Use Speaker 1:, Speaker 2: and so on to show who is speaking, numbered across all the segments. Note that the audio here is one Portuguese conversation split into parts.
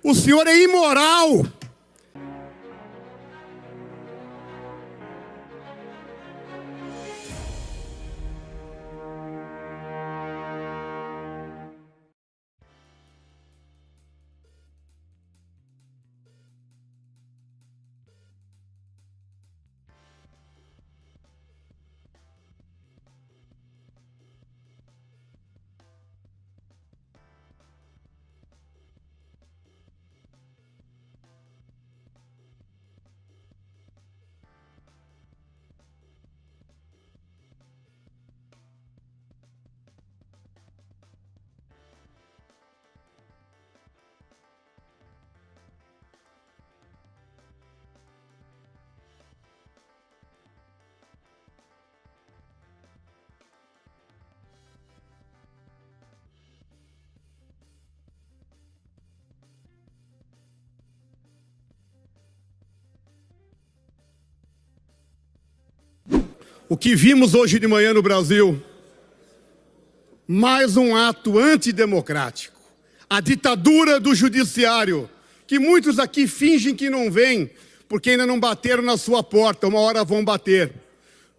Speaker 1: O senhor é imoral. O que vimos hoje de manhã no Brasil, mais um ato antidemocrático. A ditadura do judiciário, que muitos aqui fingem que não vêm, porque ainda não bateram na sua porta, uma hora vão bater.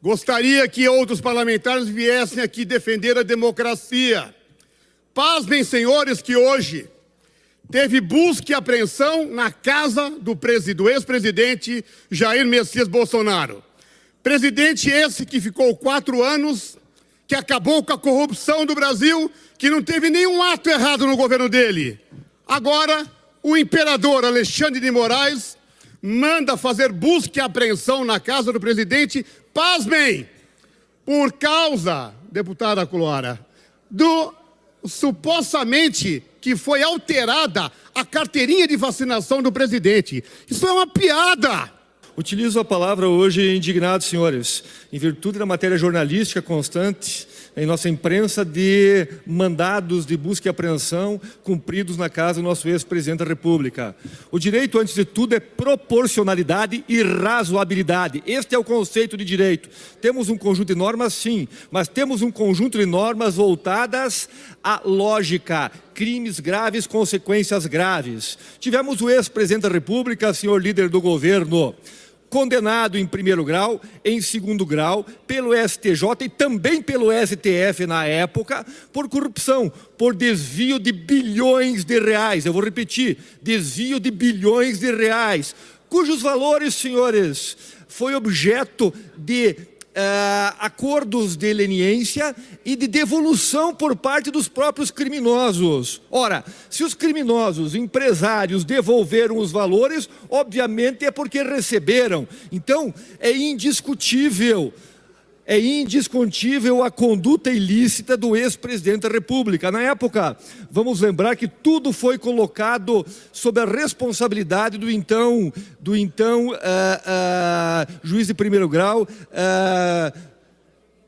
Speaker 1: Gostaria que outros parlamentares viessem aqui defender a democracia. Pasmem, senhores, que hoje teve busca e apreensão na casa do ex-presidente Jair Messias Bolsonaro. Presidente esse que ficou 4 anos, que acabou com a corrupção do Brasil, que não teve nenhum ato errado no governo dele. Agora, o imperador Alexandre de Moraes manda fazer busca e apreensão na casa do presidente, pasmem, por causa, deputada Cloara, supostamente que foi alterada a carteirinha de vacinação do presidente. Isso é uma piada.
Speaker 2: Utilizo a palavra hoje indignado, senhores, em virtude da matéria jornalística constante em nossa imprensa de mandados de busca e apreensão cumpridos na casa do nosso ex-presidente da República. O direito, antes de tudo, é proporcionalidade e razoabilidade. Este é o conceito de direito. Temos um conjunto de normas, sim, mas temos um conjunto de normas voltadas à lógica. Crimes graves, consequências graves. Tivemos o ex-presidente da República, senhor líder do governo, condenado em primeiro grau, em segundo grau, pelo STJ e também pelo STF na época, por corrupção, por desvio de bilhões de reais. Eu vou repetir, desvio de bilhões de reais, cujos valores, senhores, foi objeto de acordos de leniência e de devolução por parte dos próprios criminosos. Ora, se os criminosos, empresários, devolveram os valores, obviamente é porque receberam. Então, é indiscutível a conduta ilícita do ex-presidente da República. Na época, vamos lembrar que tudo foi colocado sob a responsabilidade do então juiz de primeiro grau,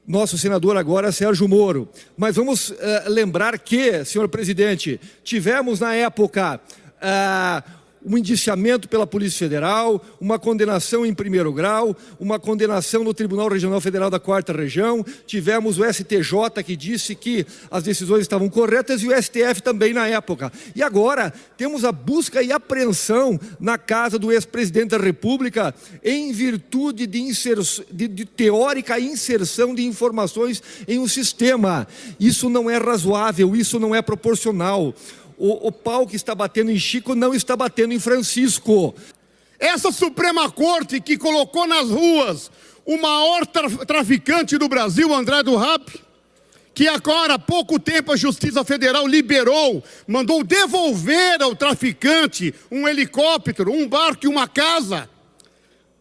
Speaker 2: nosso senador agora, Sérgio Moro. Mas vamos lembrar que, senhor presidente, tivemos na época um indiciamento pela Polícia Federal, uma condenação em primeiro grau, uma condenação no Tribunal Regional Federal da 4ª Região, tivemos o STJ que disse que as decisões estavam corretas e o STF também na época. E agora temos a busca e apreensão na casa do ex-presidente da República em virtude de teórica inserção de informações em um sistema. Isso não é razoável, isso não é proporcional. O pau que está batendo em Chico não está batendo em Francisco.
Speaker 1: Essa Suprema Corte que colocou nas ruas o maior traficante do Brasil, André do Rap, que agora há pouco tempo a Justiça Federal liberou, mandou devolver ao traficante um helicóptero, um barco e uma casa.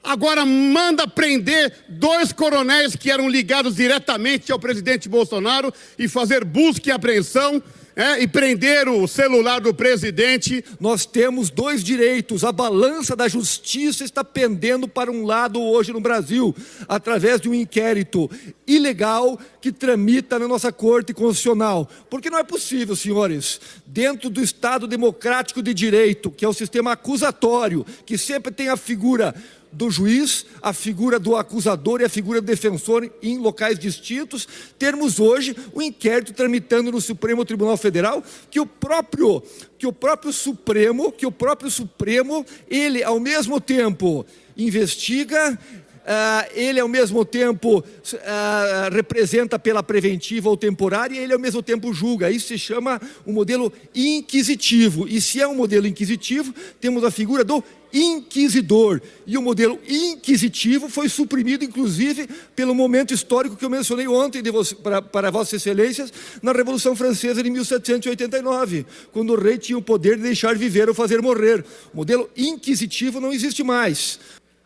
Speaker 1: Agora manda prender 2 coronéis que eram ligados diretamente ao presidente Bolsonaro e fazer busca e apreensão. E prender o celular do presidente.
Speaker 2: Nós temos 2 direitos. A balança da justiça está pendendo para um lado hoje no Brasil, através de um inquérito ilegal que tramita na nossa Corte Constitucional. Porque não é possível, senhores, dentro do Estado democrático de direito, que é o sistema acusatório, que sempre tem a figura do juiz, a figura do acusador e a figura do defensor em locais distintos, termos hoje o inquérito tramitando no Supremo Tribunal Federal, que o próprio Supremo, ele ao mesmo tempo investiga, ele ao mesmo tempo representa pela preventiva ou temporária, e ele ao mesmo tempo julga. Isso se chama um modelo inquisitivo. E se é um modelo inquisitivo, temos a figura do inquisidor. E o modelo inquisitivo foi suprimido, inclusive, pelo momento histórico que eu mencionei ontem para Vossas Excelências, na Revolução Francesa de 1789, quando o rei tinha o poder de deixar viver ou fazer morrer. O modelo inquisitivo não existe mais.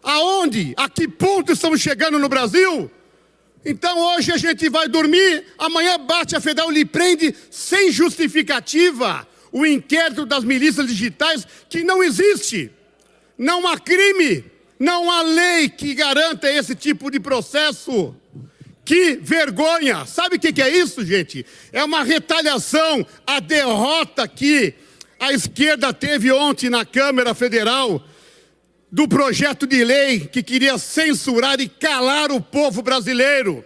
Speaker 1: Aonde? A que ponto estamos chegando no Brasil? Então hoje a gente vai dormir, amanhã bate a federal e lhe prende sem justificativa o inquérito das milícias digitais, que não existe. Não há crime, não há lei que garanta esse tipo de processo. Que vergonha! Sabe o que é isso, gente? É uma retaliação à derrota que a esquerda teve ontem na Câmara Federal, do projeto de lei que queria censurar e calar o povo brasileiro.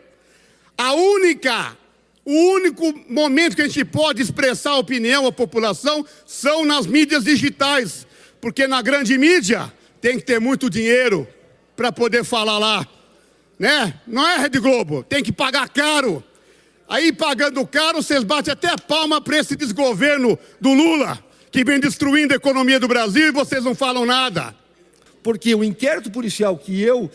Speaker 1: O único momento que a gente pode expressar a opinião à população são nas mídias digitais, porque na grande mídia tem que ter muito dinheiro para poder falar lá, né? Não é Rede Globo, tem que pagar caro. Aí pagando caro, vocês batem até a palma para esse desgoverno do Lula, que vem destruindo a economia do Brasil, e vocês não falam nada.
Speaker 2: Porque o inquérito policial que eu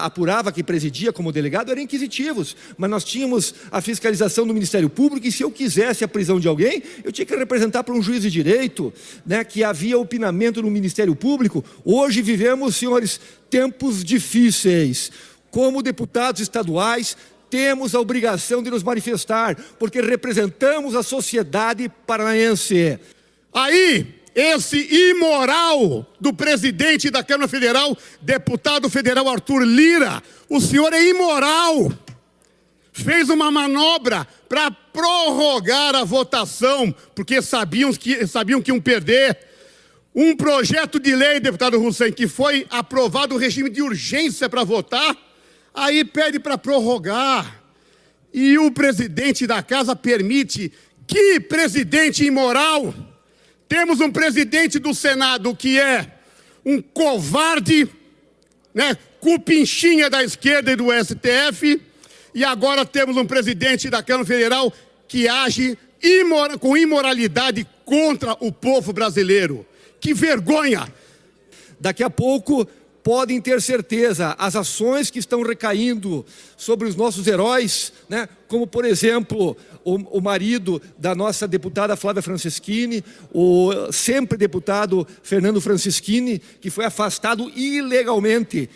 Speaker 2: apurava, que presidia como delegado, eram inquisitivos. Mas nós tínhamos a fiscalização do Ministério Público, e se eu quisesse a prisão de alguém, eu tinha que representar para um juiz de direito, né, que havia opinamento no Ministério Público. Hoje vivemos, senhores, tempos difíceis. Como deputados estaduais, temos a obrigação de nos manifestar, porque representamos a sociedade paranaense.
Speaker 1: Aí, esse imoral do presidente da Câmara Federal, deputado federal Arthur Lira, o senhor é imoral. Fez uma manobra para prorrogar a votação, porque sabiam que iam perder. Um projeto de lei, deputado Hussein, que foi aprovado o regime de urgência para votar, aí pede para prorrogar. E o presidente da casa permite. Que presidente imoral! Temos um presidente do Senado que é um covarde, né, cupinchinha da esquerda e do STF, e agora temos um presidente da Câmara Federal que age com imoralidade contra o povo brasileiro. Que vergonha!
Speaker 2: Daqui a pouco, podem ter certeza, as ações que estão recaindo sobre os nossos heróis, né, como por exemplo, o marido da nossa deputada Flávia Franceschini, o sempre deputado Fernando Franceschini, que foi afastado ilegalmente,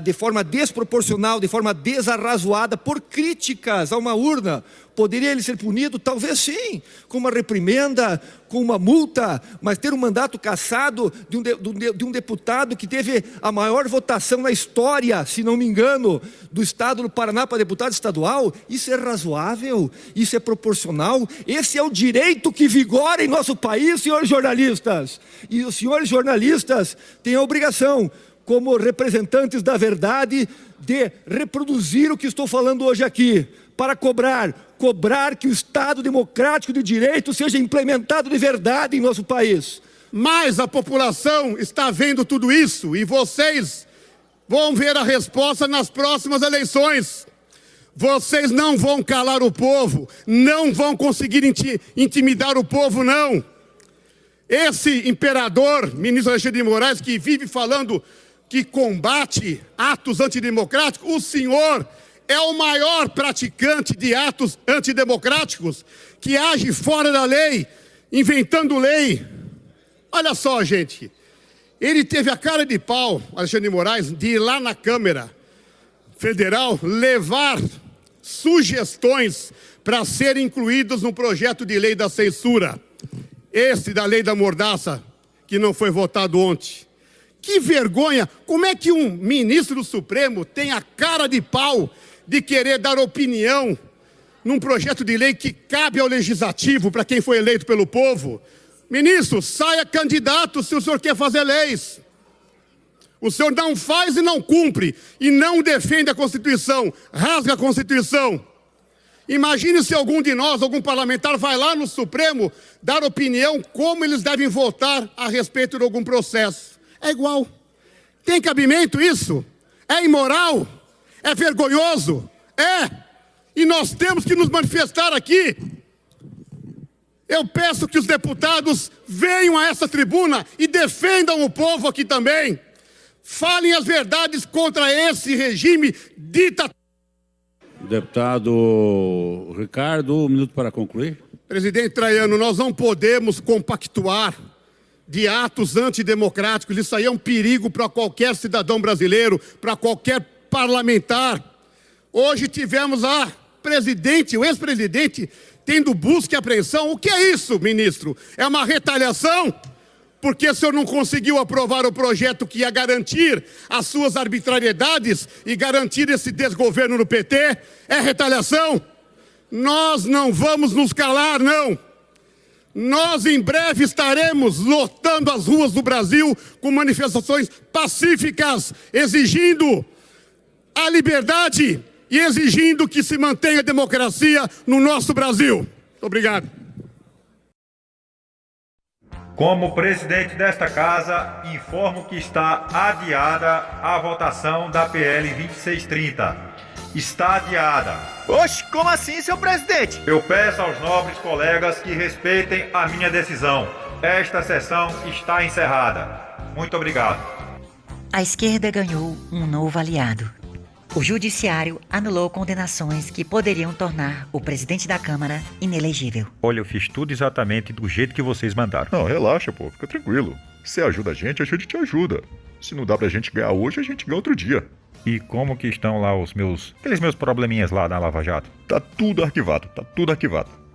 Speaker 2: de forma desproporcional, de forma desarrazoada, por críticas a uma urna. Poderia ele ser punido? Talvez sim, com uma reprimenda, com uma multa, mas ter um mandato cassado de um deputado que teve a maior votação na história, se não me engano, do estado do Paraná para deputado estadual, isso é razoável? Isso é proporcional? Esse é o direito que vigora em nosso país, senhores jornalistas. E os senhores jornalistas têm a obrigação, como representantes da verdade, de reproduzir o que estou falando hoje aqui, para cobrar que o Estado democrático de direito seja implementado de verdade em nosso país.
Speaker 1: Mas a população está vendo tudo isso, e vocês vão ver a resposta nas próximas eleições. Vocês não vão calar o povo, não vão conseguir intimidar o povo, não. Esse imperador, ministro Alexandre de Moraes, que vive falando que combate atos antidemocráticos, o senhor é o maior praticante de atos antidemocráticos, que age fora da lei, inventando lei. Olha só, gente, ele teve a cara de pau, Alexandre de Moraes, de ir lá na Câmara Federal levar sugestões para serem incluídos no projeto de lei da censura. Esse da lei da mordaça, que não foi votado ontem. Que vergonha! Como é que um ministro do Supremo tem a cara de pau de querer dar opinião num projeto de lei que cabe ao legislativo, para quem foi eleito pelo povo? Ministro, saia candidato se o senhor quer fazer leis. O senhor não faz e não cumpre, e não defende a Constituição, rasga a Constituição. Imagine se algum de nós, algum parlamentar, vai lá no Supremo dar opinião como eles devem votar a respeito de algum processo. É igual. Tem cabimento isso? É imoral? É vergonhoso? É. E nós temos que nos manifestar aqui. Eu peço que os deputados venham a essa tribuna e defendam o povo aqui também. Falem as verdades contra esse regime ditatorial.
Speaker 3: Deputado Ricardo, 1 minuto para concluir.
Speaker 1: Presidente Traiano, nós não podemos compactuar de atos antidemocráticos. Isso aí é um perigo para qualquer cidadão brasileiro, para qualquer parlamentar. Hoje tivemos o ex-presidente, tendo busca e apreensão. O que é isso, ministro? É uma retaliação? Porque o senhor não conseguiu aprovar o projeto que ia garantir as suas arbitrariedades e garantir esse desgoverno no PT? É retaliação? Nós não vamos nos calar, não. Nós em breve estaremos lotando as ruas do Brasil com manifestações pacíficas, exigindo a liberdade e exigindo que se mantenha a democracia no nosso Brasil. Muito obrigado.
Speaker 4: Como presidente desta casa, informo que está adiada a votação da PL 2630. Está adiada.
Speaker 5: Oxe, como assim, seu presidente?
Speaker 4: Eu peço aos nobres colegas que respeitem a minha decisão. Esta sessão está encerrada. Muito obrigado.
Speaker 6: A esquerda ganhou um novo aliado. O Judiciário anulou condenações que poderiam tornar o presidente da Câmara inelegível.
Speaker 4: Olha, eu fiz tudo exatamente do jeito que vocês mandaram.
Speaker 7: Não, relaxa, pô, fica tranquilo. Você ajuda a gente te ajuda. Se não dá pra gente ganhar hoje, a gente ganha outro dia.
Speaker 4: E como que estão lá aqueles meus probleminhas lá na Lava Jato?
Speaker 7: Tá tudo arquivado.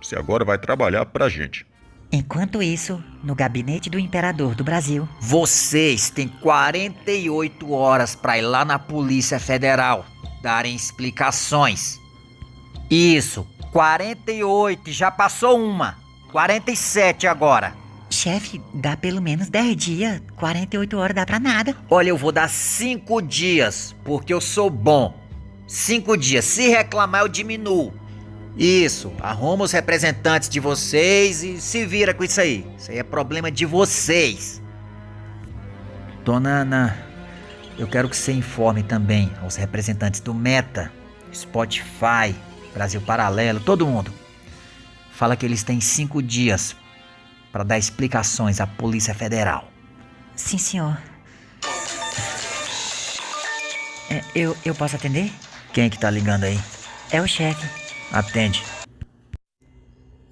Speaker 7: Você agora vai trabalhar pra gente.
Speaker 6: Enquanto isso, no gabinete do imperador do Brasil,
Speaker 5: Vocês têm 48 horas pra ir lá na Polícia Federal darem explicações. Isso, 48, já passou uma. 47 agora.
Speaker 6: chefe, dá pelo menos 10 dias, 48 horas dá pra nada.
Speaker 5: Olha, eu vou dar 5 dias, porque eu sou bom. 5 dias, se reclamar eu diminuo. Isso, arruma os representantes de vocês e se vira com isso aí. Isso aí é problema de vocês. Dona Ana, eu quero que você informe também aos representantes do Meta, Spotify, Brasil Paralelo, todo mundo. Fala que eles têm 5 dias para dar explicações à Polícia Federal.
Speaker 6: Sim, senhor. Eu posso atender?
Speaker 5: Quem é que tá ligando aí?
Speaker 6: É o chefe.
Speaker 5: Atende.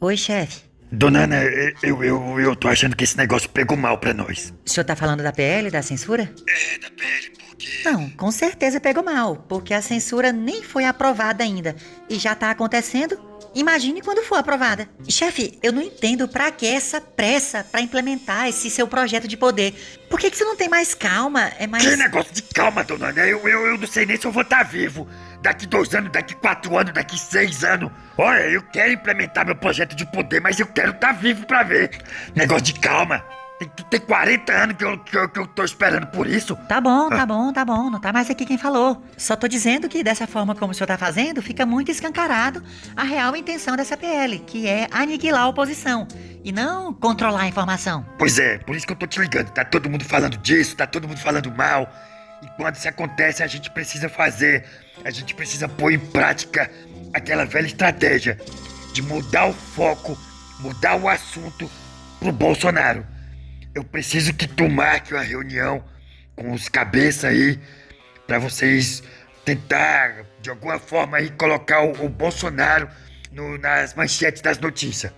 Speaker 6: Oi, chefe.
Speaker 8: Dona Ana, eu tô achando que esse negócio pegou mal pra nós.
Speaker 6: O senhor tá falando da PL, da censura?
Speaker 8: É, da PL, porque...
Speaker 6: Não, com certeza pegou mal, porque a censura nem foi aprovada ainda e já tá acontecendo. Imagine quando for aprovada. Chefe, eu não entendo pra que essa pressa pra implementar esse seu projeto de poder. Por que você não tem mais calma? É mais...
Speaker 8: Que negócio de calma, dona Ana? Eu não sei nem se eu vou estar vivo. Daqui 2 anos, daqui 4 anos, daqui 6 anos. Olha, eu quero implementar meu projeto de poder, mas eu quero estar vivo pra ver. Negócio de calma. Tem 40 anos que eu tô esperando por isso.
Speaker 6: Tá bom. Não tá mais aqui quem falou. Só tô dizendo que dessa forma como o senhor tá fazendo, fica muito escancarado a real intenção dessa PL, que é aniquilar a oposição e não controlar a informação.
Speaker 8: Pois é, por isso que eu tô te ligando. Tá todo mundo falando disso, tá todo mundo falando mal. E quando isso acontece, a gente precisa fazer. A gente precisa pôr em prática aquela velha estratégia de mudar o foco, mudar o assunto pro Bolsonaro. Eu preciso que tu marque uma reunião com os cabeças aí pra vocês tentar, de alguma forma, aí colocar o Bolsonaro nas manchetes das notícias.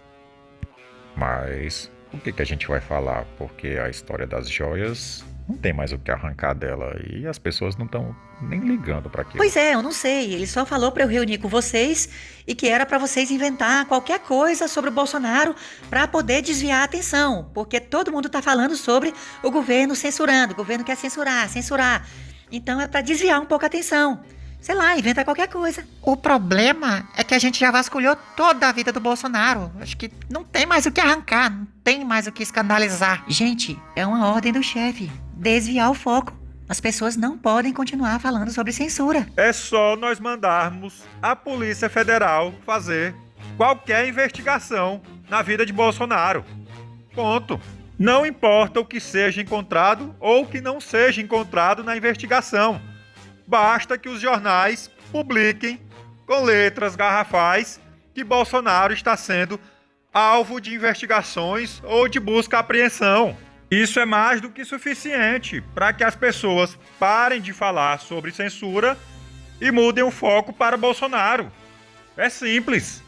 Speaker 4: Mas o que a gente vai falar? Porque a história das joias não tem mais o que arrancar dela e as pessoas não estão nem ligando pra aquilo.
Speaker 6: Pois é, eu não sei. Ele só falou pra eu reunir com vocês e que era pra vocês inventar qualquer coisa sobre o Bolsonaro pra poder desviar a atenção. Porque todo mundo tá falando sobre o governo censurando. O governo quer censurar. Então é pra desviar um pouco a atenção. Sei lá, inventa qualquer coisa.
Speaker 9: O problema é que a gente já vasculhou toda a vida do Bolsonaro. Acho que não tem mais o que arrancar, não tem mais o que escandalizar.
Speaker 6: Gente, é uma ordem do chefe. Desviar o foco. As pessoas não podem continuar falando sobre censura.
Speaker 10: É só nós mandarmos a Polícia Federal fazer qualquer investigação na vida de Bolsonaro. Ponto. Não importa o que seja encontrado ou o que não seja encontrado na investigação. Basta que os jornais publiquem com letras garrafais que Bolsonaro está sendo alvo de investigações ou de busca e apreensão. Isso é mais do que suficiente para que as pessoas parem de falar sobre censura e mudem o foco para Bolsonaro. É simples.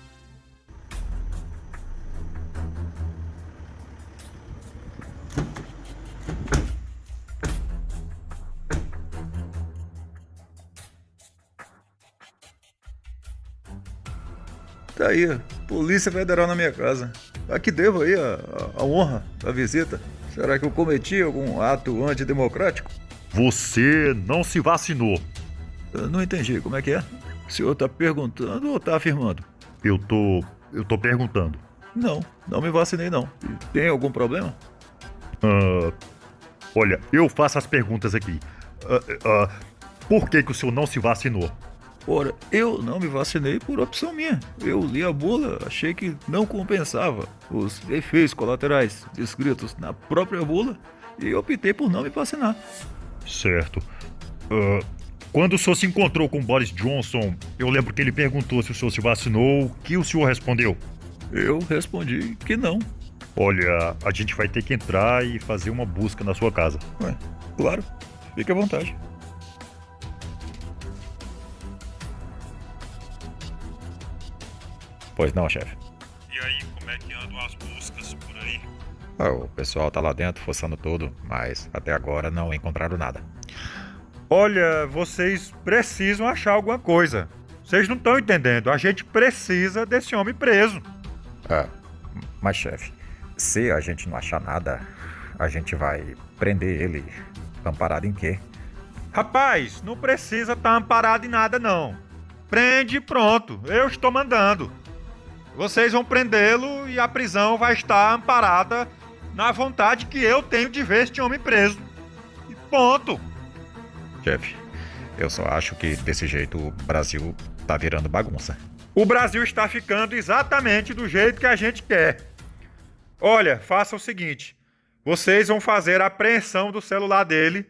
Speaker 11: Tá aí, Polícia Federal na minha casa. A que devo aí a honra da visita? Será que eu cometi algum ato antidemocrático?
Speaker 7: Você não se vacinou.
Speaker 11: Eu não entendi, como é que é? O senhor tá perguntando ou tá afirmando?
Speaker 7: Eu tô perguntando.
Speaker 11: Não me vacinei não. Tem algum problema?
Speaker 7: Olha, eu faço as perguntas aqui. Por que o senhor não se vacinou?
Speaker 11: Ora, eu não me vacinei por opção minha. Eu li a bula, achei que não compensava os efeitos colaterais descritos na própria bula e optei por não me vacinar.
Speaker 7: Certo. Quando o senhor se encontrou com Boris Johnson, eu lembro que ele perguntou se o senhor se vacinou. O que o senhor respondeu?
Speaker 11: Eu respondi que não.
Speaker 7: Olha, a gente vai ter que entrar e fazer uma busca na sua casa.
Speaker 11: Ué, claro. Fique à vontade.
Speaker 4: Pois não, chefe.
Speaker 10: E aí, como é que andam as buscas por aí?
Speaker 4: O pessoal tá lá dentro forçando tudo, mas até agora não encontraram nada.
Speaker 10: Olha, vocês precisam achar alguma coisa. Vocês não estão entendendo. A gente precisa desse homem preso.
Speaker 4: Mas chefe, se a gente não achar nada, a gente vai prender ele. Amparado em quê?
Speaker 10: Rapaz, não precisa estar amparado em nada, não. Prende e pronto. Eu estou mandando. Vocês vão prendê-lo e a prisão vai estar amparada na vontade que eu tenho de ver este homem preso. E ponto.
Speaker 4: Chefe, eu só acho que desse jeito o Brasil tá virando bagunça.
Speaker 10: O Brasil está ficando exatamente do jeito que a gente quer. Olha, faça o seguinte. Vocês vão fazer a apreensão do celular dele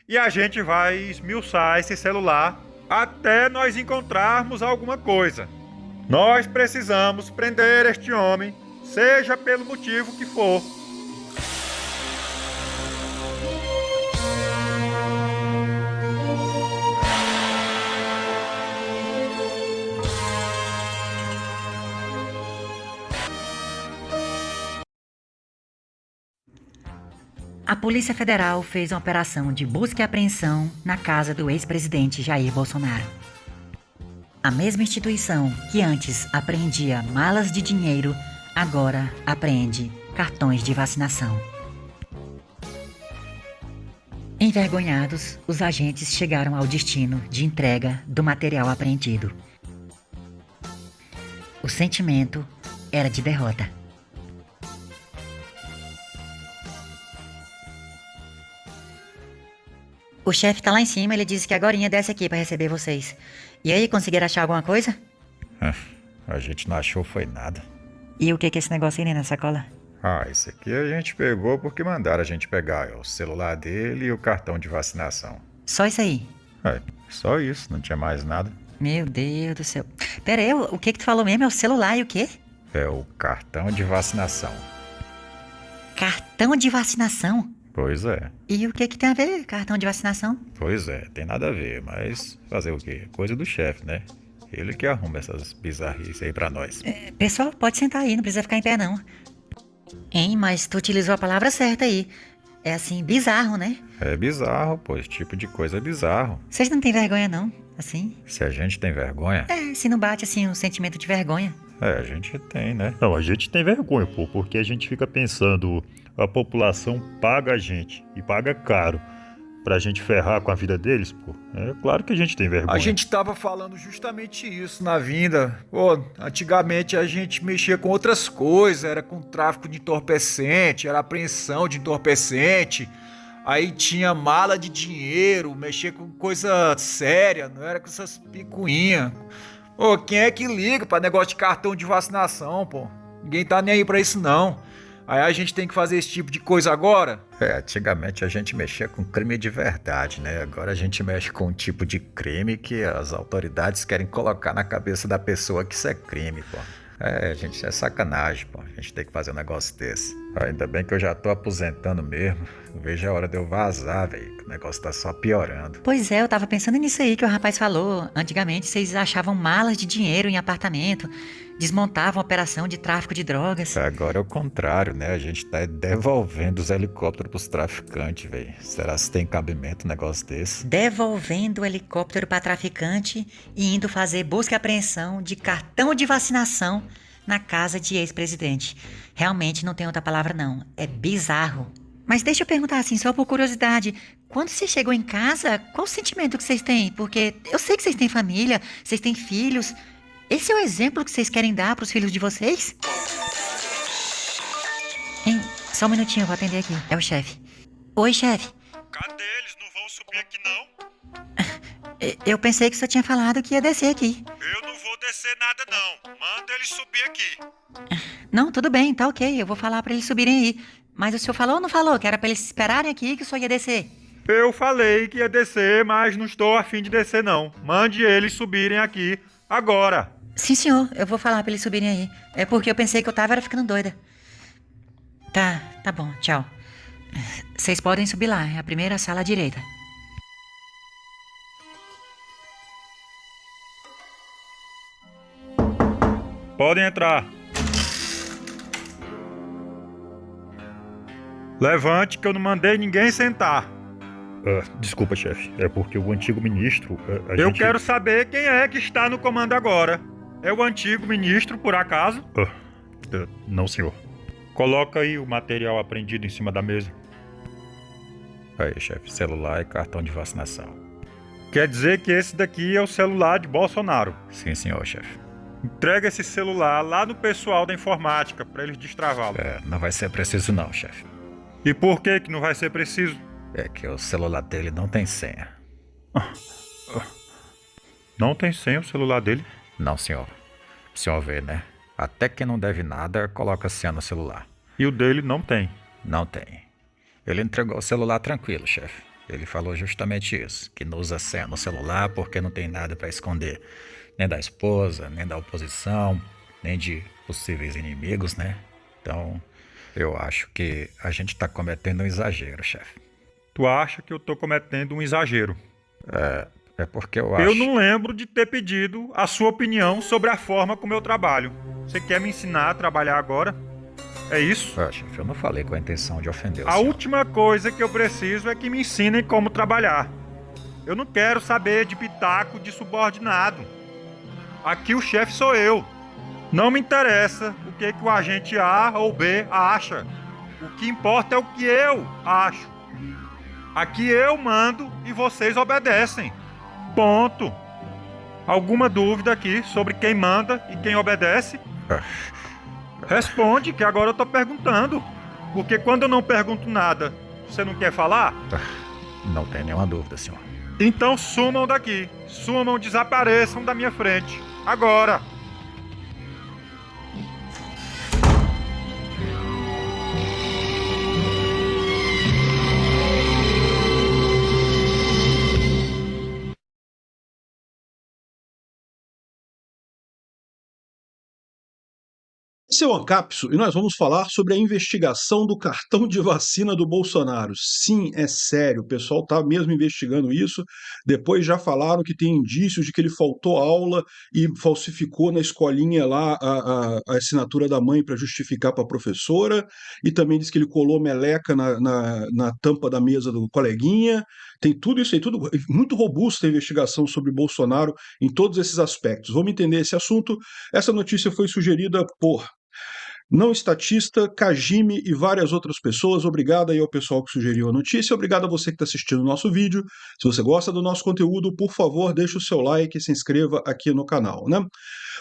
Speaker 10: e a gente vai esmiuçar esse celular até nós encontrarmos alguma coisa. Nós precisamos prender este homem, seja pelo motivo que for.
Speaker 6: A Polícia Federal fez uma operação de busca e apreensão na casa do ex-presidente Jair Bolsonaro. A mesma instituição que antes apreendia malas de dinheiro, agora apreende cartões de vacinação. Envergonhados, os agentes chegaram ao destino de entrega do material apreendido. O sentimento era de derrota. O chefe tá lá em cima, ele disse que agorinha desce aqui pra receber vocês. E aí, conseguiram achar alguma coisa?
Speaker 4: A gente não achou foi nada.
Speaker 6: E o que é esse negócio aí na sacola?
Speaker 4: Esse aqui a gente pegou porque mandaram a gente pegar. É o celular dele e o cartão de vacinação.
Speaker 6: Só isso aí?
Speaker 4: Só isso, não tinha mais nada.
Speaker 6: Meu Deus do céu. Pera aí, o que tu falou mesmo? É o celular e o quê?
Speaker 4: É o cartão de vacinação.
Speaker 6: Cartão de vacinação?
Speaker 4: Pois é.
Speaker 6: E o que tem a ver cartão de vacinação?
Speaker 4: Pois é, tem nada a ver, mas fazer o quê? Coisa do chefe, né? Ele que arruma essas bizarrices aí pra nós.
Speaker 6: Pessoal, pode sentar aí, não precisa ficar em pé não. Hein, mas tu utilizou a palavra certa aí. É assim, bizarro, né?
Speaker 4: É bizarro, pô, esse tipo de coisa é bizarro.
Speaker 6: Vocês não têm vergonha não, assim?
Speaker 4: Se a gente tem vergonha?
Speaker 6: Se não bate assim um sentimento de vergonha.
Speaker 4: A gente tem, né?
Speaker 7: Não, a gente tem vergonha, pô, porque a gente fica pensando, a população paga a gente, e paga caro, pra gente ferrar com a vida deles, pô. É claro que a gente tem vergonha.
Speaker 11: A gente tava falando justamente isso na vinda. Pô, antigamente a gente mexia com outras coisas, era com tráfico de entorpecente, era apreensão de entorpecente.
Speaker 12: Aí tinha mala de dinheiro, mexer com coisa séria, não era com essas picuinhas. Ô, quem é que liga pra negócio de cartão de vacinação, pô? Ninguém tá nem aí pra isso, não. Aí a gente tem que fazer esse tipo de coisa agora?
Speaker 4: Antigamente a gente mexia com crime de verdade, né? Agora a gente mexe com um tipo de crime que as autoridades querem colocar na cabeça da pessoa que isso é crime, pô. Gente, é sacanagem, pô. A gente tem que fazer um negócio desse. Ainda bem que eu já tô aposentando mesmo. Veja a hora de eu vazar, velho. O negócio tá só piorando.
Speaker 6: Pois é, eu tava pensando nisso aí que o rapaz falou. Antigamente vocês achavam malas de dinheiro em apartamento, desmontavam operação de tráfico de drogas.
Speaker 4: Agora é o contrário, né? A gente tá devolvendo os helicópteros pros traficantes, velho. Será que tem cabimento um negócio desse?
Speaker 6: Devolvendo o helicóptero pra traficante e indo fazer busca e apreensão de cartão de vacinação na casa de ex-presidente. Realmente não tem outra palavra não, é bizarro. Mas deixa eu perguntar assim, só por curiosidade, quando você chegou em casa, qual o sentimento que vocês têm? Porque eu sei que vocês têm família, vocês têm filhos. Esse é o exemplo que vocês querem dar pros filhos de vocês? Hein, só um minutinho, eu vou atender aqui, é o chefe. Oi, chefe.
Speaker 10: Cadê eles? Não vão subir aqui, não?
Speaker 6: Eu pensei que você tinha falado que ia descer aqui.
Speaker 10: Eu não vou descer nada, não. Manda eles subir aqui.
Speaker 6: Não, tudo bem, tá ok, eu vou falar pra eles subirem aí. Mas o senhor falou ou não falou que era pra eles esperarem aqui que o senhor ia descer?
Speaker 10: Eu falei que ia descer, mas não estou afim de descer, não. Mande eles subirem aqui agora.
Speaker 6: Sim, senhor, eu vou falar pra eles subirem aí. É porque eu pensei que eu tava ficando doida. Tá bom, tchau. Vocês podem subir lá, é a primeira sala à direita.
Speaker 10: Podem entrar. Levante que eu não mandei ninguém sentar.
Speaker 7: Desculpa, chefe. É porque o antigo ministro...
Speaker 10: Eu quero saber quem é que está no comando agora. É o antigo ministro, por acaso?
Speaker 7: Não, senhor. Coloca aí o material apreendido em cima da mesa.
Speaker 4: Aí, chefe, celular e cartão de vacinação.
Speaker 10: Quer dizer que esse daqui é o celular de Bolsonaro?
Speaker 4: Sim, senhor, chefe.
Speaker 10: Entrega esse celular lá no pessoal da informática para eles destravá-lo.
Speaker 4: Não vai ser preciso não, chefe.
Speaker 10: E por que não vai ser preciso?
Speaker 4: É que o celular dele não tem senha.
Speaker 10: Não tem senha o celular dele?
Speaker 4: Não, senhor. O senhor vê, né? Até quem não deve nada, coloca senha no celular.
Speaker 10: E o dele não tem?
Speaker 4: Não tem. Ele entregou o celular tranquilo, chefe. Ele falou justamente isso, que não usa senha no celular porque não tem nada para esconder. Nem da esposa, nem da oposição, nem de possíveis inimigos, né? Então, eu acho que a gente tá cometendo um exagero, chefe.
Speaker 10: Tu acha que eu tô cometendo um exagero?
Speaker 4: É porque eu acho...
Speaker 10: Eu não lembro de ter pedido a sua opinião sobre a forma como eu trabalho. Você quer me ensinar a trabalhar agora? É isso?
Speaker 4: Chefe, eu não falei com a intenção de ofender o
Speaker 10: A
Speaker 4: senhor.
Speaker 10: última coisa que eu preciso é que me ensinem como trabalhar. Eu não quero saber de pitaco de subordinado. Aqui o chefe sou eu. Não me interessa o que o agente A ou B acha. O que importa é o que eu acho. Aqui eu mando e vocês obedecem. Ponto. Alguma dúvida aqui sobre quem manda e quem obedece? Responde, que agora eu tô perguntando. Porque quando eu não pergunto nada, você não quer falar?
Speaker 4: Não tem nenhuma dúvida, senhor.
Speaker 10: Então sumam daqui. Sumam, desapareçam da minha frente. Agora.
Speaker 13: Esse é o Ancapso e nós vamos falar sobre a investigação do cartão de vacina do Bolsonaro. Sim, é sério, o pessoal está mesmo investigando isso. Depois já falaram que tem indícios de que ele faltou aula e falsificou na escolinha lá a assinatura da mãe para justificar para a professora. E também diz que ele colou meleca na tampa da mesa do coleguinha. Tem tudo isso aí, tudo muito robusta a investigação sobre Bolsonaro em todos esses aspectos. Vamos entender esse assunto. Essa notícia foi sugerida por Não Estatista, Kajime e várias outras pessoas. Obrigado aí ao pessoal que sugeriu a notícia. Obrigado a você que está assistindo o nosso vídeo. Se você gosta do nosso conteúdo, por favor, deixe o seu like e se inscreva aqui no canal, né?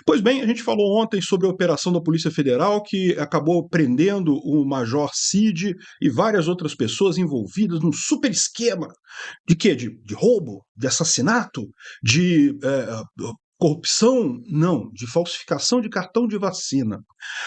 Speaker 13: Pois bem, a gente falou ontem sobre a operação da Polícia Federal que acabou prendendo o Major Cid e várias outras pessoas envolvidas num super esquema de quê? De roubo, de assassinato, de corrupção? Não, de falsificação de cartão de vacina.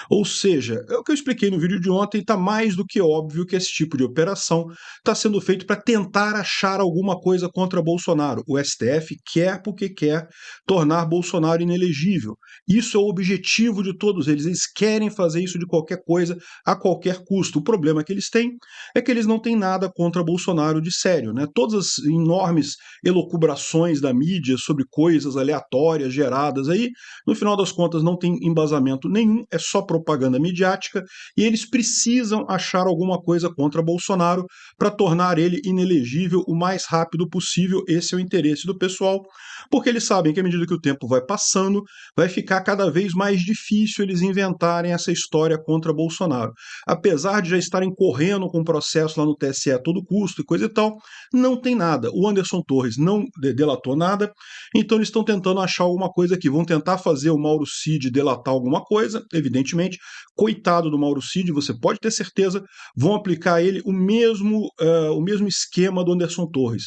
Speaker 13: Ou seja, é o que eu expliquei no vídeo de ontem, está mais do que óbvio que esse tipo de operação está sendo feito para tentar achar alguma coisa contra Bolsonaro. O STF quer porque quer tornar Bolsonaro inelegível. Isso é o objetivo de todos eles. Eles querem fazer isso de qualquer coisa, a qualquer custo. O problema que eles têm é que eles não têm nada contra Bolsonaro de sério, né? Todas as enormes elucubrações da mídia sobre coisas aleatórias geradas aí, no final das contas não tem embasamento nenhum, é só propaganda midiática, e eles precisam achar alguma coisa contra Bolsonaro para tornar ele inelegível o mais rápido possível. Esse é o interesse do pessoal, porque eles sabem que à medida que o tempo vai passando, vai ficar cada vez mais difícil eles inventarem essa história contra Bolsonaro. Apesar de já estarem correndo com o processo lá no TSE a todo custo e coisa e tal, não tem nada. O Anderson Torres não delatou nada, então eles estão tentando achar alguma coisa aqui. Vão tentar fazer o Mauro Cid delatar alguma coisa, evidentemente. Coitado do Mauro Cid, você pode ter certeza, vão aplicar a ele o mesmo esquema do Anderson Torres.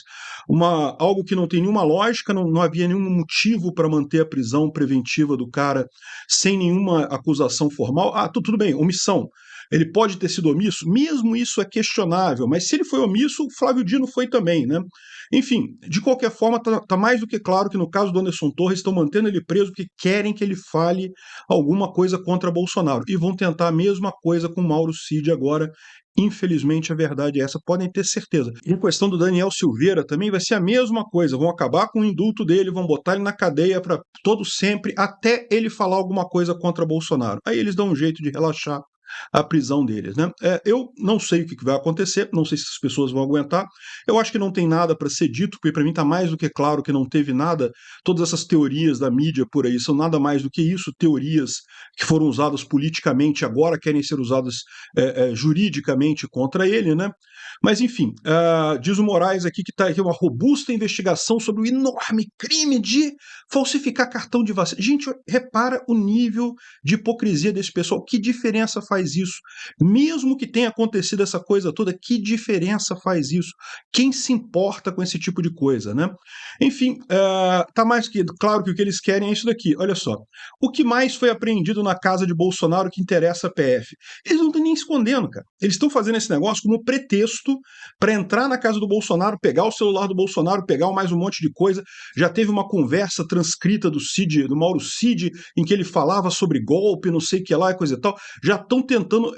Speaker 13: Algo que não tem nenhuma lógica, não havia nenhum motivo para manter a prisão preventiva do cara sem nenhuma acusação formal. Tudo bem, omissão. Ele pode ter sido omisso, mesmo isso é questionável, mas se ele foi omisso, o Flávio Dino foi também, né? Enfim, de qualquer forma, tá mais do que claro que no caso do Anderson Torres estão mantendo ele preso porque querem que ele fale alguma coisa contra Bolsonaro. E vão tentar a mesma coisa com Mauro Cid agora. Infelizmente, a verdade é essa, podem ter certeza. E a questão do Daniel Silveira também vai ser a mesma coisa. Vão acabar com o indulto dele, vão botar ele na cadeia para todo sempre, até ele falar alguma coisa contra Bolsonaro. Aí eles dão um jeito de relaxar a prisão deles, né? Eu não sei o que vai acontecer, não sei se as pessoas vão aguentar. Eu acho que não tem nada para ser dito, porque para mim está mais do que claro que não teve nada. Todas essas teorias da mídia por aí são nada mais do que isso, teorias que foram usadas politicamente, agora querem ser usadas juridicamente contra ele, né? Mas enfim, diz o Moraes aqui que está aqui uma robusta investigação sobre o enorme crime de falsificar cartão de vacina. Gente, repara o nível de hipocrisia desse pessoal. Que diferença faz isso? Mesmo que tenha acontecido essa coisa toda, que diferença faz isso? Quem se importa com esse tipo de coisa, né? Enfim, tá mais que claro que o que eles querem é isso daqui. Olha só, o que mais foi apreendido na casa de Bolsonaro que interessa a PF? Eles não estão nem escondendo, cara. Eles estão fazendo esse negócio como pretexto para entrar na casa do Bolsonaro, pegar o celular do Bolsonaro, pegar mais um monte de coisa. Já teve uma conversa transcrita do Mauro Cid, em que ele falava sobre golpe, não sei o que lá e coisa e tal. Já estão tentando.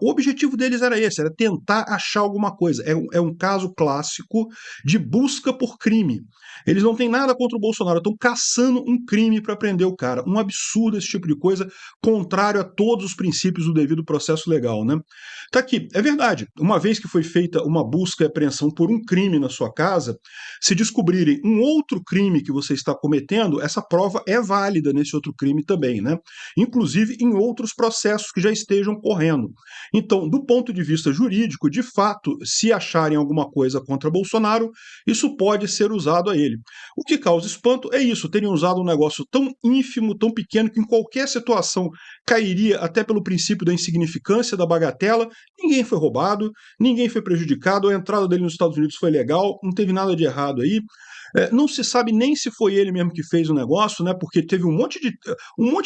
Speaker 13: O objetivo deles era esse, era tentar achar alguma coisa. É um caso clássico de busca por crime. Eles não têm nada contra o Bolsonaro, estão caçando um crime para prender o cara. Um absurdo esse tipo de coisa, contrário a todos os princípios do devido processo legal, né? Tá aqui, é verdade. Uma vez que foi feita uma busca e apreensão por um crime na sua casa, se descobrirem um outro crime que você está cometendo, essa prova é válida nesse outro crime também, né? Inclusive em outros processos que já estejam correndo. Então, do ponto de vista jurídico, de fato, se acharem alguma coisa contra Bolsonaro, isso pode ser usado a ele. O que causa espanto é isso, terem usado um negócio tão ínfimo, tão pequeno, que em qualquer situação cairia até pelo princípio da insignificância, da bagatela. Ninguém foi roubado, ninguém foi prejudicado, a entrada dele nos Estados Unidos foi legal, não teve nada de errado aí. Não se sabe nem se foi ele mesmo que fez o negócio, né? Porque teve um monte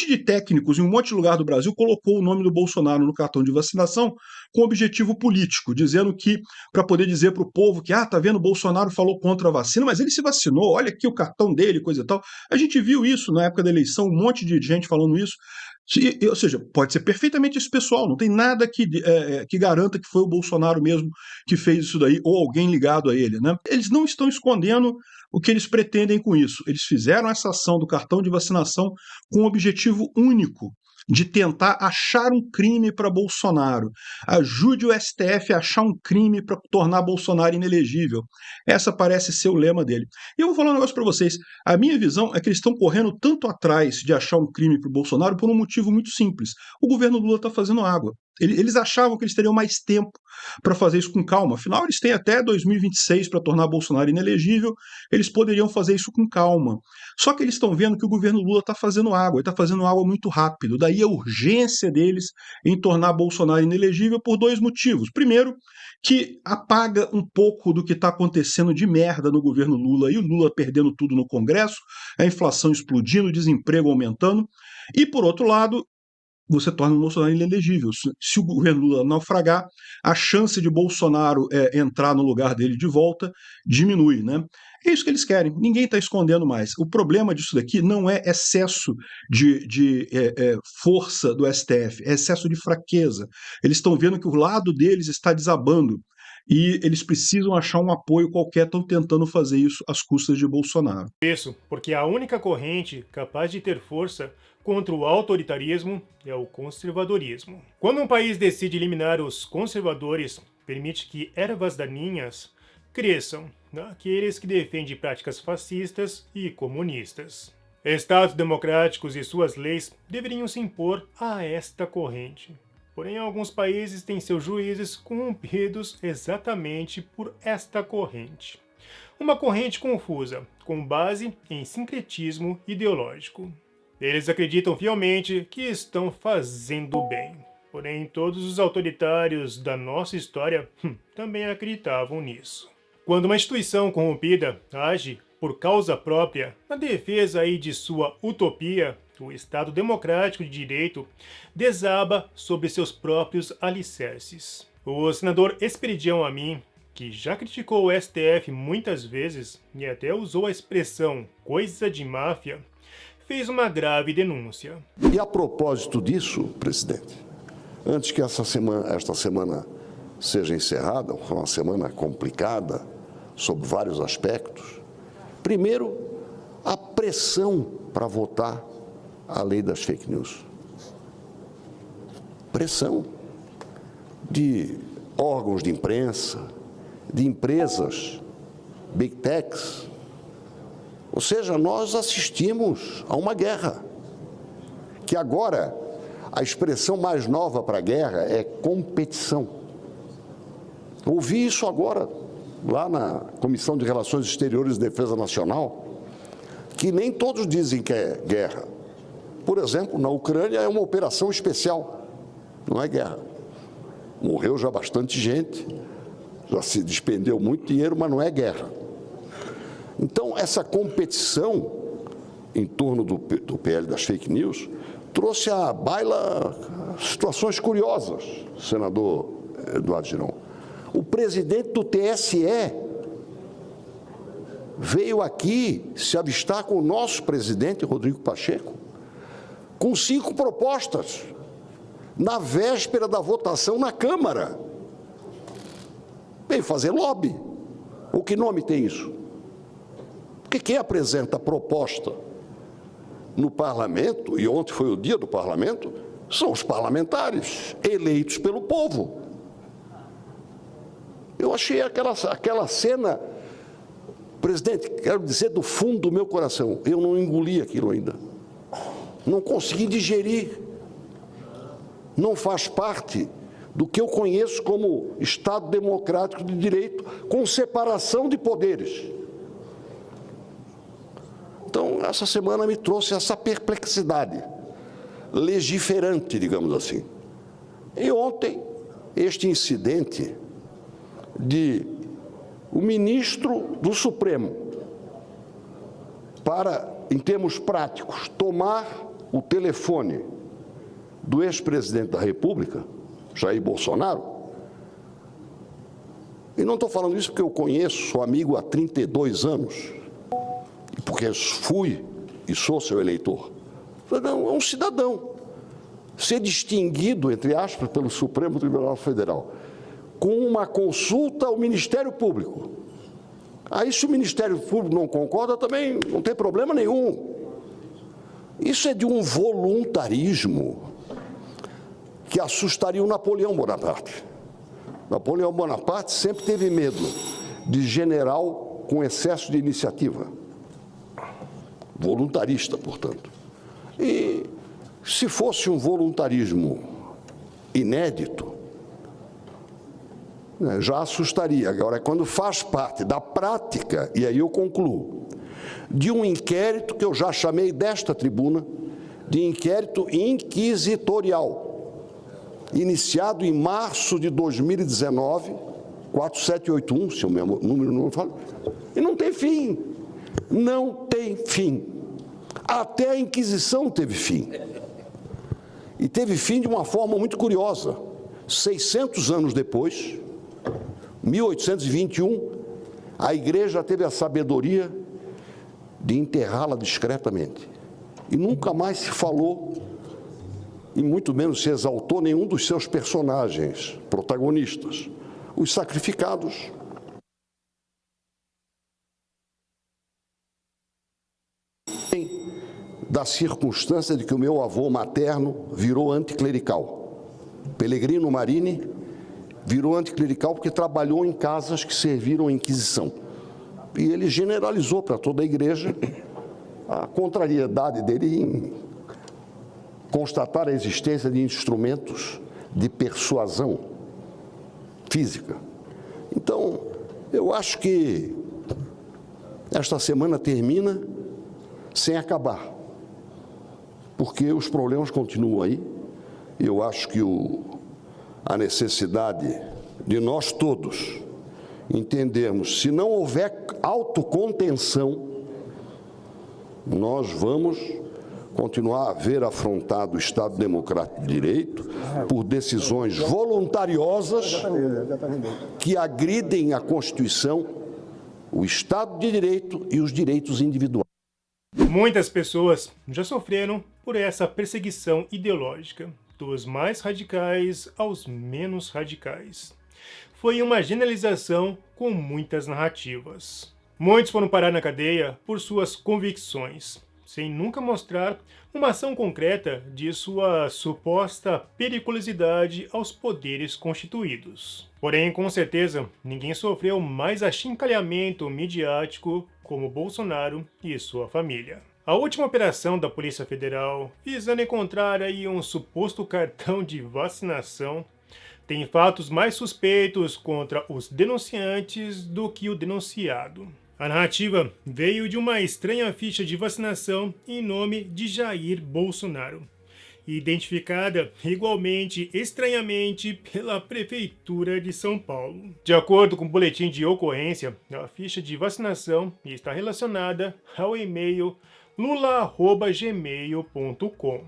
Speaker 13: de técnicos em um monte de lugar do Brasil colocou o nome do Bolsonaro no cartão de vacinação com objetivo político, dizendo que, para poder dizer para o povo que, tá vendo, Bolsonaro falou contra a vacina, mas ele se vacinou, olha aqui o cartão dele, coisa e tal. A gente viu isso na época da eleição, um monte de gente falando isso. Ou seja, pode ser perfeitamente esse pessoal, não tem nada que garanta que foi o Bolsonaro mesmo que fez isso daí, ou alguém ligado a ele, né? Eles não estão escondendo o que eles pretendem com isso. Eles fizeram essa ação do cartão de vacinação com um objetivo único, de tentar achar um crime para Bolsonaro. Ajude o STF a achar um crime para tornar Bolsonaro inelegível. Essa parece ser o lema dele. E eu vou falar um negócio para vocês. A minha visão é que eles estão correndo tanto atrás de achar um crime para o Bolsonaro por um motivo muito simples. O governo Lula está fazendo água. Eles achavam que eles teriam mais tempo para fazer isso com calma. Afinal, eles têm até 2026 para tornar Bolsonaro inelegível. Eles poderiam fazer isso com calma. Só que eles estão vendo que o governo Lula está fazendo água. Ele está fazendo água muito rápido. Daí a urgência deles em tornar Bolsonaro inelegível por dois motivos. Primeiro, que apaga um pouco do que está acontecendo de merda no governo Lula, e o Lula perdendo tudo no Congresso, a inflação explodindo, o desemprego aumentando. E, por outro lado, você torna o Bolsonaro inelegível. Se o governo Lula naufragar, a chance de Bolsonaro entrar no lugar dele de volta diminui, né? É isso que eles querem. Ninguém está escondendo mais. O problema disso daqui não é excesso de força do STF, é excesso de fraqueza. Eles estão vendo que o lado deles está desabando e eles precisam achar um apoio qualquer, estão tentando fazer isso às custas de Bolsonaro.
Speaker 14: Isso, porque a única corrente capaz de ter força contra o autoritarismo é o conservadorismo. Quando um país decide eliminar os conservadores, permite que ervas daninhas cresçam naqueles que defendem práticas fascistas e comunistas. Estados democráticos e suas leis deveriam se impor a esta corrente. Porém, alguns países têm seus juízes corrompidos exatamente por esta corrente. Uma corrente confusa, com base em sincretismo ideológico. Eles acreditam fielmente que estão fazendo bem. Porém, todos os autoritários da nossa história também acreditavam nisso. Quando uma instituição corrompida age por causa própria, na defesa aí de sua utopia, o Estado democrático de direito desaba sobre seus próprios alicerces. O senador Esperidião Amin, que já criticou o STF muitas vezes e até usou a expressão coisa de máfia, fez uma grave denúncia.
Speaker 15: E a propósito disso, presidente, antes que esta semana seja encerrada, foi uma semana complicada, sob vários aspectos. Primeiro, a pressão para votar a lei das fake news. Pressão de órgãos de imprensa, de empresas, big techs. Ou seja, nós assistimos a uma guerra, que agora a expressão mais nova para a guerra é competição. Ouvi isso agora, lá na Comissão de Relações Exteriores e Defesa Nacional, que nem todos dizem que é guerra. Por exemplo, na Ucrânia é uma operação especial, não é guerra. Morreu já bastante gente, já se despendeu muito dinheiro, mas não é guerra. Então, essa competição em torno do PL das fake news trouxe à baila situações curiosas, senador Eduardo Girão. O presidente do TSE veio aqui se avistar com o nosso presidente, Rodrigo Pacheco, com 5 propostas, na véspera da votação na Câmara. Veio fazer lobby. O que nome tem isso? Porque quem apresenta proposta no parlamento, e ontem foi o dia do parlamento, são os parlamentares eleitos pelo povo. Eu achei aquela cena, presidente, quero dizer do fundo do meu coração, eu não engoli aquilo ainda. Não consegui digerir. Não faz parte do que eu conheço como Estado democrático de direito, com separação de poderes. Então, essa semana me trouxe essa perplexidade legiferante, digamos assim. E ontem, este incidente de o ministro do Supremo, para, em termos práticos, tomar o telefone do ex-presidente da República, Jair Bolsonaro, e não estou falando isso porque eu conheço, sou amigo há 32 anos, e porque fui e sou seu eleitor. Não, é um cidadão. Ser distinguido, entre aspas, pelo Supremo Tribunal Federal, com uma consulta ao Ministério Público. Aí, se o Ministério Público não concorda, também não tem problema nenhum. Isso é de um voluntarismo que assustaria o Napoleão Bonaparte. Napoleão Bonaparte sempre teve medo de general com excesso de iniciativa, voluntarista, portanto. E se fosse um voluntarismo inédito, já assustaria. Agora, quando faz parte da prática, e aí eu concluo, de um inquérito que eu já chamei desta tribuna de inquérito inquisitorial, iniciado em março de 2019, 4781, se o meu número não fala, e não tem fim. Não tem fim. Até a Inquisição teve fim. E teve fim de uma forma muito curiosa. 600 anos depois, 1821, a Igreja teve a sabedoria de enterrá-la discretamente. E nunca mais se falou, e muito menos se exaltou nenhum dos seus personagens, protagonistas, os sacrificados. Da circunstância de que o meu avô materno virou anticlerical. Pellegrino Marini virou anticlerical porque trabalhou em casas que serviram à Inquisição. E ele generalizou para toda a igreja a contrariedade dele em constatar a existência de instrumentos de persuasão física. Então, eu acho que esta semana termina sem acabar, porque os problemas continuam aí. Eu acho que a necessidade de nós todos entendermos, se não houver autocontenção, nós vamos continuar a ver afrontado o Estado Democrático de Direito por decisões voluntariosas que agridem a Constituição, o Estado de Direito e os direitos individuais.
Speaker 14: Muitas pessoas já sofreram por essa perseguição ideológica, dos mais radicais aos menos radicais. Foi uma generalização com muitas narrativas. Muitos foram parar na cadeia por suas convicções, sem nunca mostrar uma ação concreta de sua suposta periculosidade aos poderes constituídos. Porém, com certeza, ninguém sofreu mais achincalhamento midiático como Bolsonaro e sua família. A última operação da Polícia Federal, visando encontrar aí um suposto cartão de vacinação, tem fatos mais suspeitos contra os denunciantes do que o denunciado. A narrativa veio de uma estranha ficha de vacinação em nome de Jair Bolsonaro, identificada igualmente estranhamente pela Prefeitura de São Paulo. De acordo com o boletim de ocorrência, a ficha de vacinação está relacionada ao e-mail lula@gmail.com.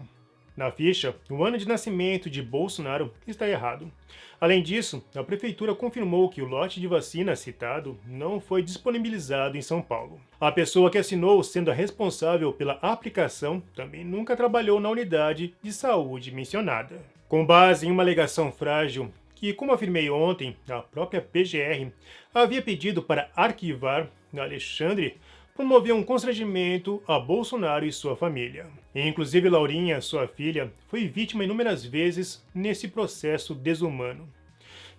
Speaker 14: Na ficha, o ano de nascimento de Bolsonaro está errado. Além disso, a prefeitura confirmou que o lote de vacina citado não foi disponibilizado em São Paulo. A pessoa que assinou sendo a responsável pela aplicação também nunca trabalhou na unidade de saúde mencionada. Com base em uma alegação frágil, que, como afirmei ontem, a própria PGR havia pedido para arquivar, Alexandre promoveu um constrangimento a Bolsonaro e sua família. Inclusive Laurinha, sua filha, foi vítima inúmeras vezes nesse processo desumano,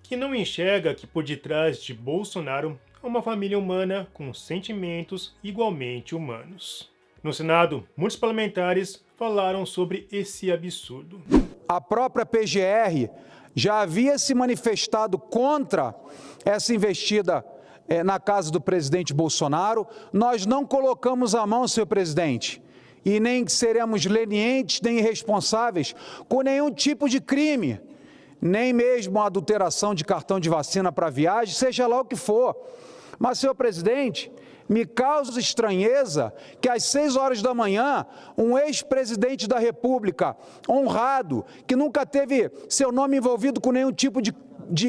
Speaker 14: que não enxerga que por detrás de Bolsonaro há uma família humana com sentimentos igualmente humanos. No Senado, muitos parlamentares falaram sobre esse absurdo.
Speaker 16: A própria PGR já havia se manifestado contra essa investida na casa do presidente Bolsonaro. Nós não colocamos a mão, senhor presidente, e nem seremos lenientes nem irresponsáveis com nenhum tipo de crime, nem mesmo a adulteração de cartão de vacina para viagem, seja lá o que for. Mas, senhor presidente, me causa estranheza que às 6 horas da manhã, um ex-presidente da República, honrado, que nunca teve seu nome envolvido com nenhum tipo de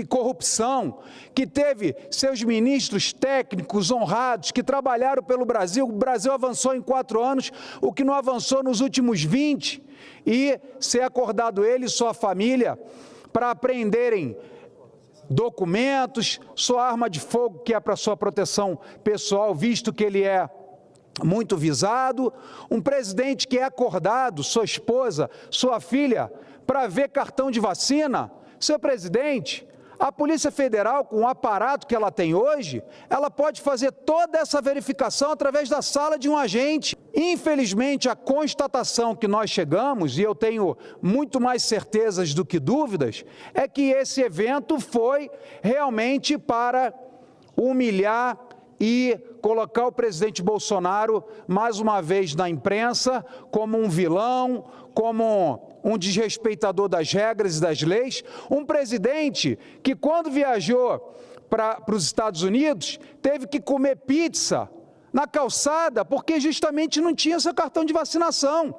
Speaker 16: corrupção, que teve seus ministros técnicos honrados, que trabalharam pelo Brasil, o Brasil avançou em 4 anos, o que não avançou nos últimos 20, e ser acordado ele e sua família para apreenderem documentos, sua arma de fogo, que é para sua proteção pessoal, visto que ele é muito visado, um presidente que é acordado, sua esposa, sua filha, para ver cartão de vacina? Senhor presidente, a Polícia Federal, com o aparato que ela tem hoje, ela pode fazer toda essa verificação através da sala de um agente. Infelizmente, a constatação que nós chegamos, e eu tenho muito mais certezas do que dúvidas, é que esse evento foi realmente para humilhar e colocar o presidente Bolsonaro, mais uma vez na imprensa, como um vilão, como um desrespeitador das regras e das leis, um presidente que, quando viajou para os Estados Unidos, teve que comer pizza na calçada, porque justamente não tinha seu cartão de vacinação.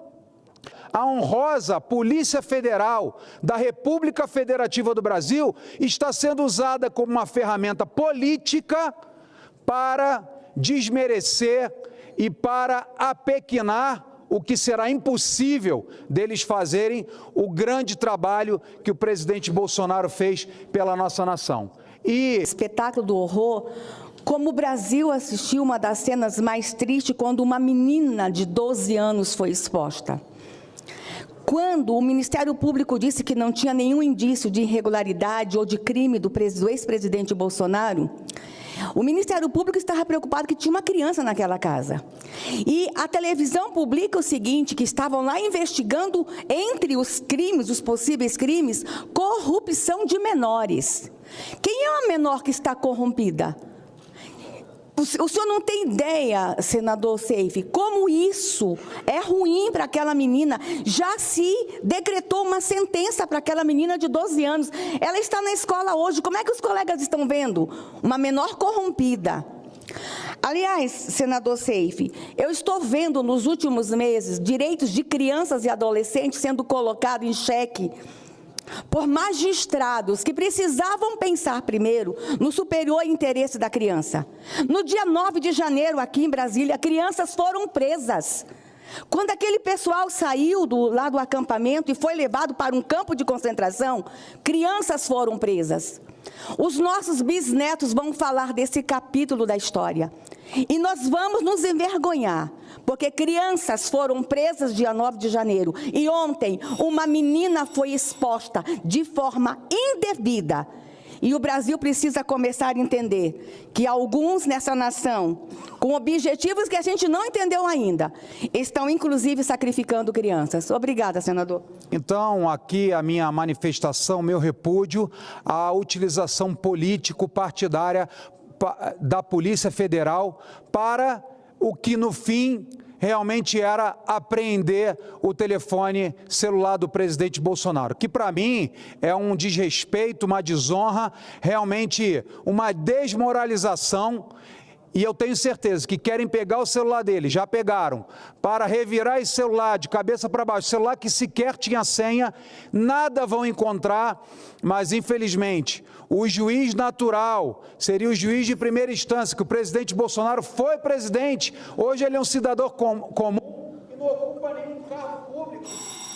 Speaker 16: A honrosa Polícia Federal da República Federativa do Brasil está sendo usada como uma ferramenta política para desmerecer e para apequinar o que será impossível deles fazerem o grande trabalho que o presidente Bolsonaro fez pela nossa nação.
Speaker 17: Espetáculo do horror, como o Brasil assistiu uma das cenas mais tristes quando uma menina de 12 anos foi exposta. Quando o Ministério Público disse que não tinha nenhum indício de irregularidade ou de crime do ex-presidente Bolsonaro, o Ministério Público estava preocupado que tinha uma criança naquela casa. E a televisão publica o seguinte, que estavam lá investigando, entre os crimes, os possíveis crimes, corrupção de menores. Quem é a menor que está corrompida? O senhor não tem ideia, senador Seife, como isso é ruim para aquela menina. Já se decretou uma sentença para aquela menina de 12 anos. Ela está na escola hoje. Como é que os colegas estão vendo? Uma menor corrompida. Aliás, senador Seife, eu estou vendo nos últimos meses direitos de crianças e adolescentes sendo colocados em xeque por magistrados que precisavam pensar primeiro no superior interesse da criança. No dia 9 de janeiro, aqui em Brasília, crianças foram presas. Quando aquele pessoal saiu lá do acampamento e foi levado para um campo de concentração, crianças foram presas. Os nossos bisnetos vão falar desse capítulo da história. E nós vamos nos envergonhar, porque crianças foram presas dia 9 de janeiro. E ontem, uma menina foi exposta de forma indevida. E o Brasil precisa começar a entender que alguns nessa nação, com objetivos que a gente não entendeu ainda, estão inclusive sacrificando crianças. Obrigada, senador.
Speaker 16: Então, aqui a minha manifestação, meu repúdio à utilização político-partidária da Polícia Federal para o que, no fim, realmente era apreender o telefone celular do presidente Bolsonaro, que para mim é um desrespeito, uma desonra, realmente uma desmoralização. E eu tenho certeza que querem pegar o celular dele, já pegaram, para revirar esse celular de cabeça para baixo, celular que sequer tinha senha, nada vão encontrar, mas infelizmente o juiz natural seria o juiz de primeira instância, que o presidente Bolsonaro foi presidente, hoje ele é um cidadão comum e não ocupa nenhum cargo público.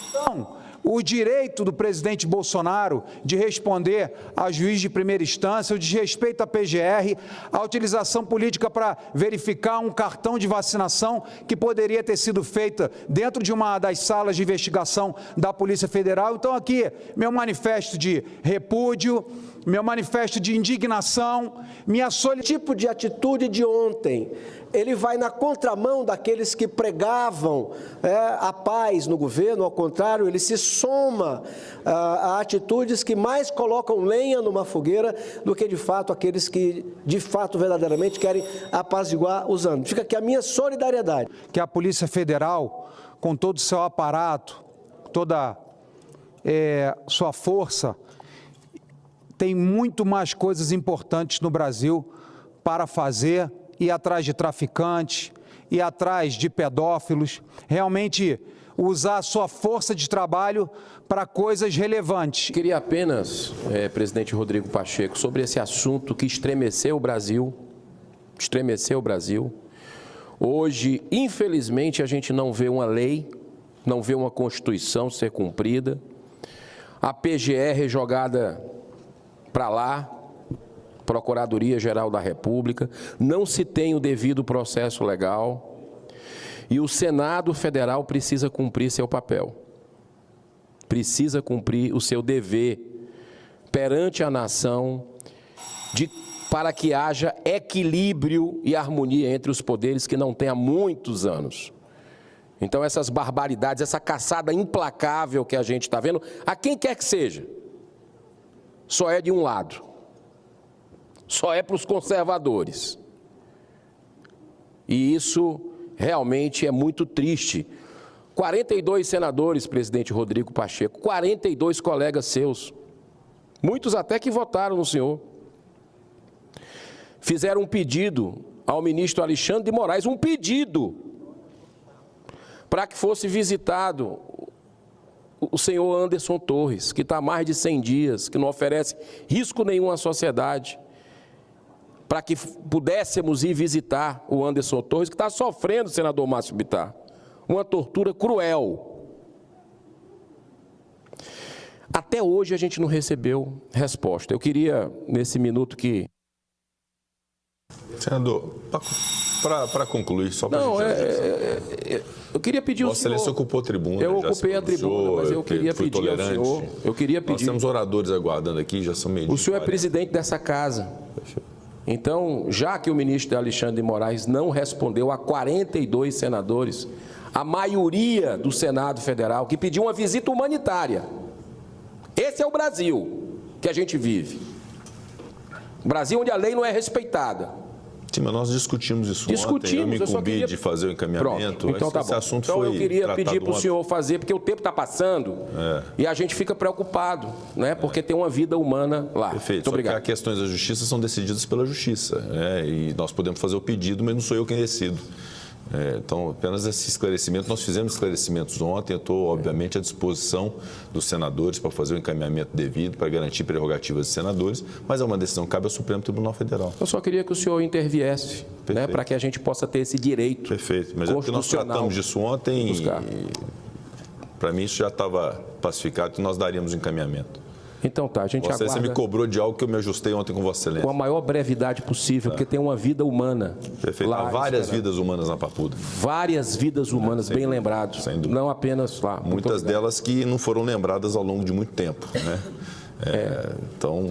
Speaker 16: Então, o direito do presidente Bolsonaro de responder a juiz de primeira instância, o desrespeito à PGR, a utilização política para verificar um cartão de vacinação que poderia ter sido feita dentro de uma das salas de investigação da Polícia Federal. Então aqui, meu manifesto de repúdio, meu manifesto de indignação, minha solidariedade.
Speaker 18: Tipo de atitude de ontem, ele vai na contramão daqueles que pregavam a paz no governo, ao contrário, ele se soma a atitudes que mais colocam lenha numa fogueira do que, de fato, aqueles que, de fato, verdadeiramente querem apaziguar os ânimos. Fica aqui a minha solidariedade.
Speaker 16: Que a Polícia Federal, com todo o seu aparato, toda sua força, tem muito mais coisas importantes no Brasil para fazer, ir atrás de traficantes, ir atrás de pedófilos, realmente usar a sua força de trabalho para coisas relevantes.
Speaker 19: Queria apenas, presidente Rodrigo Pacheco, sobre esse assunto que estremeceu o Brasil, Hoje, infelizmente, a gente não vê uma lei, não vê uma Constituição ser cumprida, a PGR jogada para lá, Procuradoria-Geral da República, não se tem o devido processo legal e o Senado Federal precisa cumprir seu papel. precisa cumprir o seu dever perante a nação para que haja equilíbrio e harmonia entre os poderes que não tem há muitos anos. Então essas barbaridades, essa caçada implacável que a gente está vendo, a quem quer que seja, só é de um lado, só é para os conservadores. E isso realmente é muito triste. 42 senadores, presidente Rodrigo Pacheco, 42 colegas seus, muitos até que votaram no senhor, fizeram um pedido ao ministro Alexandre de Moraes, um pedido para que fosse visitado o senhor Anderson Torres, que está há mais de 100 dias, que não oferece risco nenhum à sociedade, para que pudéssemos ir visitar o Anderson Torres, que está sofrendo, senador Márcio Bittar, uma tortura cruel. Até hoje a gente não recebeu resposta. Eu queria, nesse minuto que...
Speaker 20: Senador, para concluir, só para
Speaker 19: eu queria pedir ao senhor...
Speaker 20: Vossa Excelência ocupou a tribuna.
Speaker 19: Eu ocupei a tribuna, mas eu queria pedir ao senhor...
Speaker 20: Nós temos oradores aguardando aqui, já são meio.
Speaker 19: O senhor é presidente dessa casa. Então, já que o ministro Alexandre de Moraes não respondeu a 42 senadores, a maioria do Senado Federal, que pediu uma visita humanitária. Esse é o Brasil que a gente vive. Brasil onde a lei não é respeitada.
Speaker 20: Sim, mas nós discutimos isso ontem. Eu me incumbi de fazer o encaminhamento.
Speaker 19: Pronto, então tá bom.
Speaker 20: Assunto
Speaker 19: então
Speaker 20: foi
Speaker 19: eu queria pedir para o senhor fazer, porque o tempo está passando e a gente fica preocupado, né? Porque tem uma vida humana lá.
Speaker 20: Perfeito.
Speaker 19: Muito obrigado.
Speaker 20: Só que as questões da justiça são decididas pela justiça, né? E nós podemos fazer o pedido, mas não sou eu quem decido. Então, apenas esse esclarecimento, nós fizemos esclarecimentos ontem, eu estou, obviamente, à disposição dos senadores para fazer o encaminhamento devido, para garantir prerrogativas dos senadores, mas é uma decisão que cabe ao Supremo Tribunal Federal.
Speaker 19: Eu só queria que o senhor interviesse, né, para que a gente possa ter esse direito.
Speaker 20: Perfeito, mas é porque nós tratamos disso ontem e, para mim, isso já estava pacificado, que nós daríamos o encaminhamento.
Speaker 19: Então tá, a gente aguarda...
Speaker 20: Você me cobrou de algo que eu me ajustei ontem com Vossa Excelência.
Speaker 19: Com a maior brevidade possível, porque tem uma vida humana.
Speaker 20: Perfeito. Há várias vidas humanas na Papuda.
Speaker 19: Várias vidas humanas, bem lembrados.
Speaker 20: Sem dúvida.
Speaker 19: Não apenas lá.
Speaker 20: Muitas delas que não foram lembradas ao longo de muito tempo, né? Então,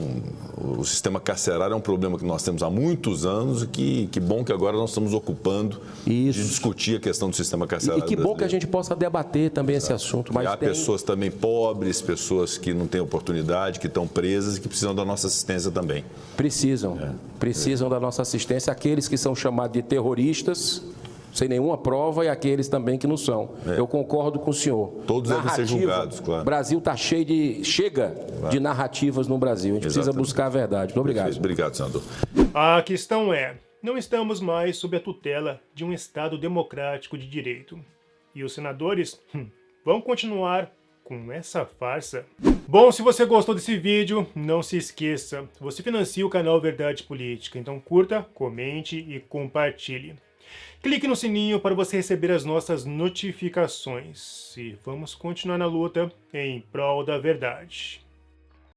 Speaker 20: o sistema carcerário é um problema que nós temos há muitos anos e que bom que agora nós estamos ocupando de discutir a questão do sistema carcerário.
Speaker 19: E que bom que a gente possa debater também esse assunto. Mas
Speaker 20: há pessoas também pobres, pessoas que não têm oportunidade, que estão presas e que precisam da nossa assistência também.
Speaker 19: Precisam da nossa assistência, aqueles que são chamados de terroristas, sem nenhuma prova, e aqueles também que não são. Eu concordo com o senhor.
Speaker 20: Todos devem ser julgados, claro.
Speaker 19: O Brasil está cheio de narrativas no Brasil. A gente precisa buscar a verdade. Muito obrigado.
Speaker 20: Obrigado, senador.
Speaker 14: A questão é, não estamos mais sob a tutela de um Estado democrático de direito. E os senadores vão continuar com essa farsa. Bom, se você gostou desse vídeo, não se esqueça, você financia o canal Verdade Política. Então curta, comente e compartilhe. Clique no sininho para você receber as nossas notificações. E vamos continuar na luta em prol da verdade.